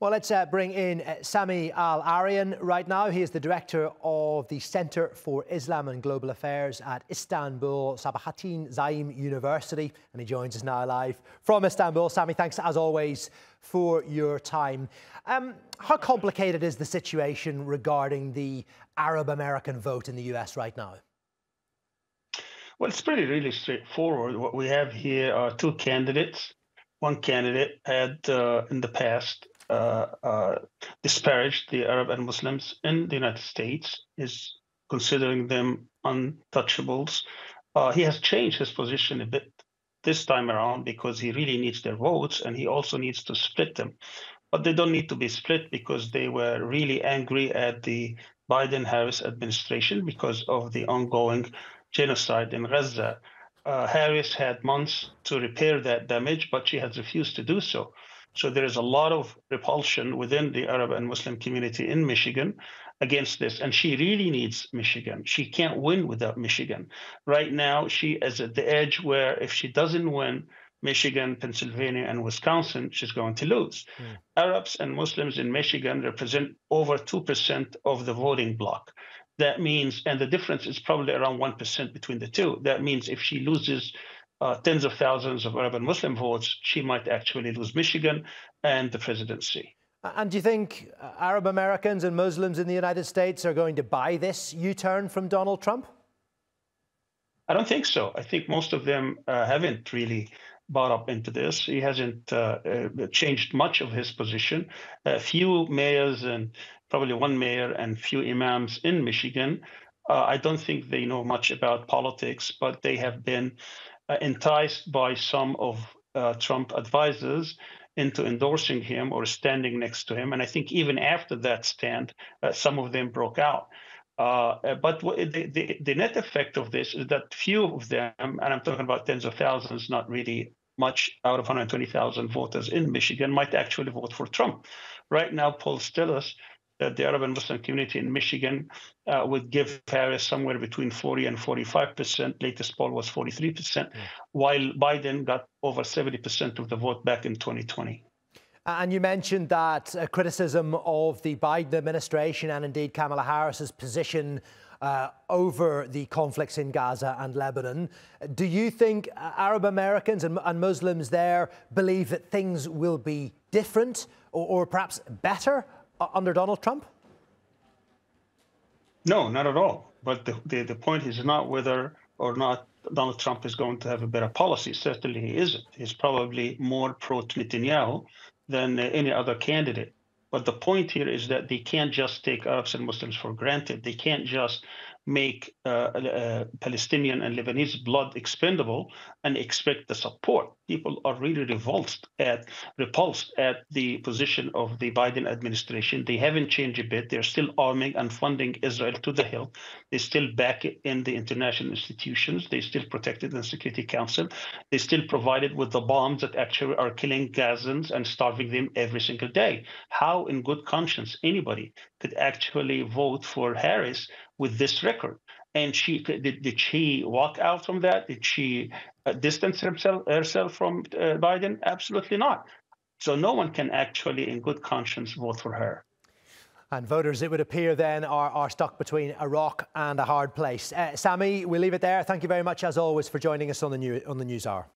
Well, let's bring in Sami Al-Arian right now. He is the director of the Centre for Islam and Global Affairs at Istanbul Sabahattin Zaim University, and he joins us now live from Istanbul. Sami, thanks as always for your time. How complicated is the situation regarding the Arab-American vote in the US right now? Well, it's really straightforward. What we have here are two candidates. One candidate had in the past disparaged the Arab and Muslims in the United States, is considering them untouchables. He has changed his position a bit this time around because he really needs their votes, and he also needs to split them. But they don't need to be split because they were really angry at the Biden-Harris administration because of the ongoing genocide in Gaza. Harris had months to repair that damage, but she has refused to do so. So there is a lot of repulsion within the Arab and Muslim community in Michigan against this. And she really needs Michigan. She can't win without Michigan. Right now, she is at the edge where if she doesn't win Michigan, Pennsylvania, and Wisconsin, she's going to lose. Arabs and Muslims in Michigan represent over 2% of the voting bloc. That means, and the difference is probably around 1% between the two. That means if she loses tens of thousands of Arab and Muslim votes, she might actually lose Michigan and the presidency. And do you think Arab Americans and Muslims in the United States are going to buy this U-turn from Donald Trump? I don't think so. I think most of them haven't really bought up into this. He hasn't changed much of his position. A few mayors and probably one mayor and few imams in Michigan, I don't think they know much about politics, but they have been enticed by some of Trump advisors into endorsing him or standing next to him. And I think even after that stand, some of them broke out. But the net effect of this is that few of them, and I'm talking about tens of thousands, not really much out of 120,000 voters in Michigan, might actually vote for Trump. Right now, polls tell us that the Arab and Muslim community in Michigan would give Harris somewhere between 40 and 45%. Latest poll was 43%, while Biden got over 70% of the vote back in 2020. And you mentioned that criticism of the Biden administration and indeed Kamala Harris's position over the conflicts in Gaza and Lebanon. Do you think Arab Americans and Muslims there believe that things will be different or perhaps better under Donald Trump? No, not at all. But the point is not whether or not Donald Trump is going to have a better policy. Certainly he isn't. He's probably more pro-Netanyahu than any other candidate. But the point here is that they can't just take Arabs and Muslims for granted. They can't just make Palestinian and Lebanese blood expendable and expect the support. People are really repulsed at the position of the Biden administration. They haven't changed a bit. They're still arming and funding Israel to the hilt. They still back it in the international institutions. They still protect it in the Security Council. They still provide it with the bombs that actually are killing Gazans and starving them every single day. How in good conscience anybody could actually vote for Harris with this record? And did she walk out from that? Did she distance herself from Biden? Absolutely not. So no one can actually, in good conscience, vote for her. And voters, it would appear then, are stuck between a rock and a hard place. Sami, we'll leave it there. Thank you very much, as always, for joining us on the NewsHour.